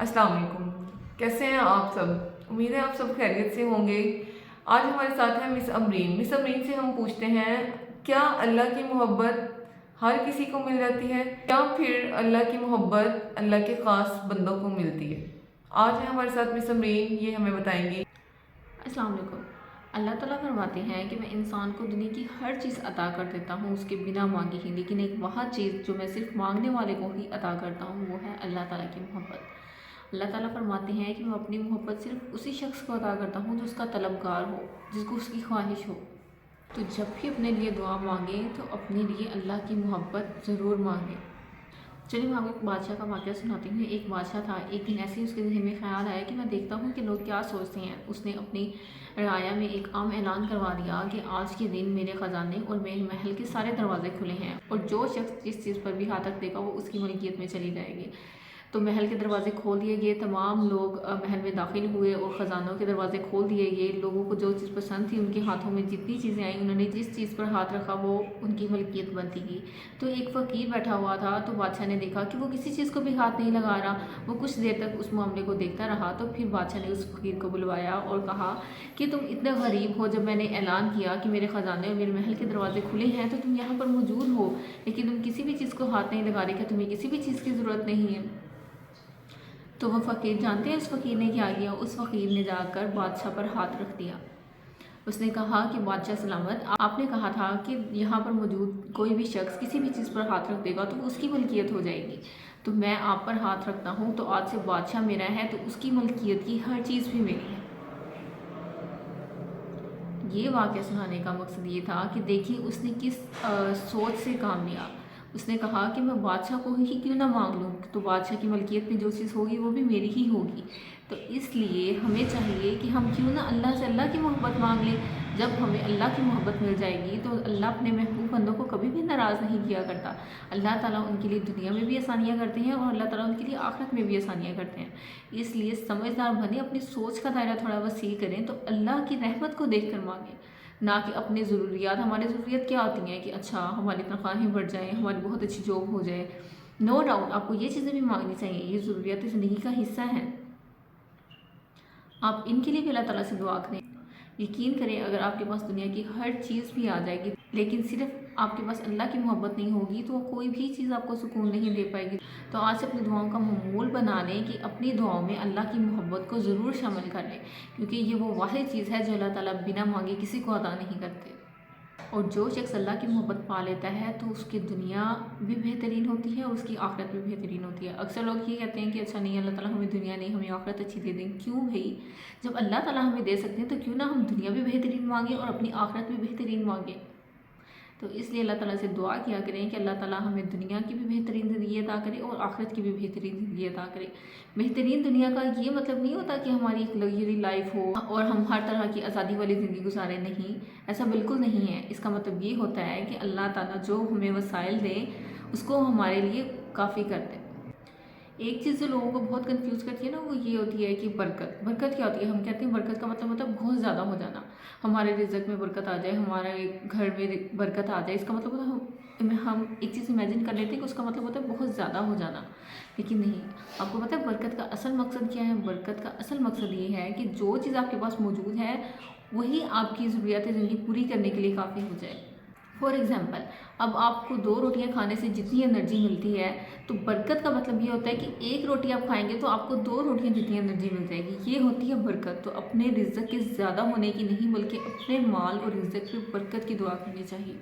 अस्सलाम वालेकुम। कैसे हैं आप सब? उम्मीद है आप सब खैरियत से होंगे। आज हमारे साथ हैं मिस अमरीन। मिस अमरीन से हम पूछते हैं, क्या अल्लाह की मोहब्बत हर किसी को मिल जाती है या फिर अल्लाह की मोहब्बत अल्लाह के ख़ास बंदों को मिलती है? आज है हमारे साथ मिस अमरीन, ये हमें बताएंगी। अस्सलाम वालेकुम। अल्लाह ताला फरमाते हैं कि मैं इंसान को दुनिया की हर चीज़ अता कर देता हूँ उसके बिना मांगे ही, लेकिन एक वह चीज़ जो मैं सिर्फ मांगने वाले को ही अता करता हूँ वो है अल्लाह ताला की मोहब्बत। अल्लाह ताला फरमाते हैं कि मैं अपनी मोहब्बत सिर्फ उसी शख्स को अता करता हूँ जो उसका तलबगार हो, जिसको उसकी ख्वाहिश हो। तो जब भी अपने लिए दुआ मांगें तो अपने लिए अल्लाह की मोहब्बत ज़रूर मांगें। चलिए मैं आपको एक बादशाह का वाक़या सुनाती हूँ। एक बादशाह था, एक दिन ऐसे ही उसके ज़हन में ख़्याल आया कि मैं देखता हूँ कि लोग क्या सोचते हैं। उसने अपनी राया में एक आम ऐलान करवा दिया कि आज के दिन मेरे ख़जाने और मेरे महल के सारे दरवाजे खुले हैं और जो शख्स जिस चीज़ पर भी हाथ रख देगा वो उसकी मलकियत में चली जाएगी। तो महल के दरवाजे खोल दिए गए, तमाम लोग महल में दाखिल हुए और ख़जानों के दरवाजे खोल दिए गए। लोगों को जो चीज़ पसंद थी उनके हाथों में जितनी चीज़ें आई, उन्होंने जिस चीज़ पर हाथ रखा वो उनकी मलकियत बनती गई। तो एक फ़कीर बैठा हुआ था, तो बादशाह ने देखा कि वो किसी चीज़ को भी हाथ नहीं लगा रहा। वो कुछ देर तक उस मामले को देखता रहा। तो फिर बादशाह ने उस फ़कीर को बुलवाया और कहा कि तुम इतने गरीब हो, जब मैंने ऐलान किया कि मेरे ख़जाने और मेरे महल के दरवाजे खुले हैं तो तुम यहाँ पर मौजूद हो, लेकिन तुम किसी भी चीज़ को हाथ नहीं लगा रहे, क्या तुम्हें किसी भी चीज़ की ज़रूरत नहीं है? तो वो फ़कीर जानते हैं उस फ़कीर ने क्या किया? उस फ़कीर ने जाकर बादशाह पर हाथ रख दिया। उसने कहा कि बादशाह सलामत, आपने कहा था कि यहाँ पर मौजूद कोई भी शख्स किसी भी चीज़ पर हाथ रख देगा तो उसकी मलकियत हो जाएगी। तो मैं आप पर हाथ रखता हूँ तो आज से बादशाह मेरा है, तो उसकी मलकियत की हर चीज़ भी मेरी है। ये वाक़या सुनाने का मकसद ये था कि देखिए उसने किस सोच से काम लिया। उसने कहा कि मैं बादशाह को ही क्यों ना मांग लूँ, तो बादशाह की मलकियत में जो चीज़ होगी वो भी मेरी ही होगी। तो इसलिए हमें चाहिए कि हम क्यों ना अल्लाह से अल्लाह की मोहब्बत मांग लें। जब हमें अल्लाह की मोहब्बत मिल जाएगी तो अल्लाह अपने महबूब बंदों को कभी भी नाराज़ नहीं किया करता। अल्लाह ताला उनके लिए दुनिया में भी आसानियाँ करते हैं और अल्लाह ताला उनके लिए आखिरत में भी आसानियाँ करते हैं। इसलिए समझदार बने, अपनी सोच का दायरा थोड़ा वसी करें तो अल्लाह की रहमत को देख कर मांगें, ना कि अपनी ज़रूरियात। हमारी ज़रूरियत क्या होती हैं कि अच्छा हमारी तनख्वाहें बढ़ जाएँ, हमारी बहुत अच्छी जॉब हो जाए। नो डाउट आपको ये चीज़ें भी मांगनी चाहिए, ये ज़रूरियात ज़िंदगी का हिस्सा हैं। आप इनके लिए भी अल्लाह ताला से दुआ करें। यकीन करें अगर आपके पास दुनिया की हर चीज़ भी आ जाएगी लेकिन सिर्फ आपके पास अल्लाह की मोहब्बत नहीं होगी तो कोई भी चीज़ आपको सुकून नहीं दे पाएगी। तो आज से अपनी दुआओं का मामूल बना लें कि अपनी दुआओं में अल्लाह की मोहब्बत को ज़रूर शामिल कर लें, क्योंकि ये वो वाहिद चीज़ है जो अल्लाह ताला बिना मांगे किसी को अता नहीं करते। और जो शख्स अल्लाह की मोहब्बत पा लेता है तो उसकी दुनिया भी बेहतरीन होती है और उसकी आखिरत भी बेहतरीन होती है। अक्सर लोग ये कहते हैं कि अच्छा नहीं, अल्लाह ताला हमें दुनिया नहीं हमें आखिरत अच्छी दे दें। क्यों भाई, जब अल्लाह ताला हमें दे सकते हैं तो क्यों ना हम दुनिया भी बेहतरीन मांगें और अपनी आखिरत भी बेहतरीन मांगें। तो इसलिए अल्लाह ताला से दुआ किया करें कि अल्लाह ताला हमें दुनिया की भी बेहतरीन ज़िंदगी अता करे और आखिरत की भी बेहतरीन ज़िंदगी अता करे। बेहतरीन दुनिया का ये मतलब नहीं होता कि हमारी एक लग्जरी लाइफ हो और हम हर तरह की आज़ादी वाली ज़िंदगी गुजारें, नहीं, ऐसा बिल्कुल नहीं है। इसका मतलब ये होता है कि अल्लाह ताला जो हमें वसाइल दे उसको हमारे लिए काफ़ी कर दे। एक चीज़ जो लोगों को बहुत कंफ्यूज करती है ना, वो ये होती है कि बरकत। बरकत क्या होती है? हम कहते हैं बरकत का मतलब होता है बहुत ज़्यादा हो जाना। हमारे रिज़्क में बरकत आ जाए, हमारे घर में बरकत आ जाए, इसका मतलब होता है हम एक चीज़ इमेजिन कर लेते हैं कि उसका मतलब होता है बहुत ज़्यादा हो जाना। लेकिन नहीं, आपको पता है बरकत का असल मकसद क्या है? बरकत का असल मकसद ये है कि जो चीज़ आपके पास मौजूद है वही आपकी ज़रूरियात ज़िंदगी पूरी करने के लिए काफ़ी हो जाए। फॉर एग्ज़ाम्पल, अब आपको 2 रोटियां खाने से जितनी एनर्जी मिलती है, तो बरकत का मतलब ये होता है कि 1 रोटी आप खाएंगे तो आपको 2 रोटियां जितनी एनर्जी मिल जाएगी। ये होती है बरकत। तो अपने रिज़्क के ज़्यादा होने की नहीं बल्कि अपने माल और रिज़्क पे बरकत की दुआ करनी चाहिए।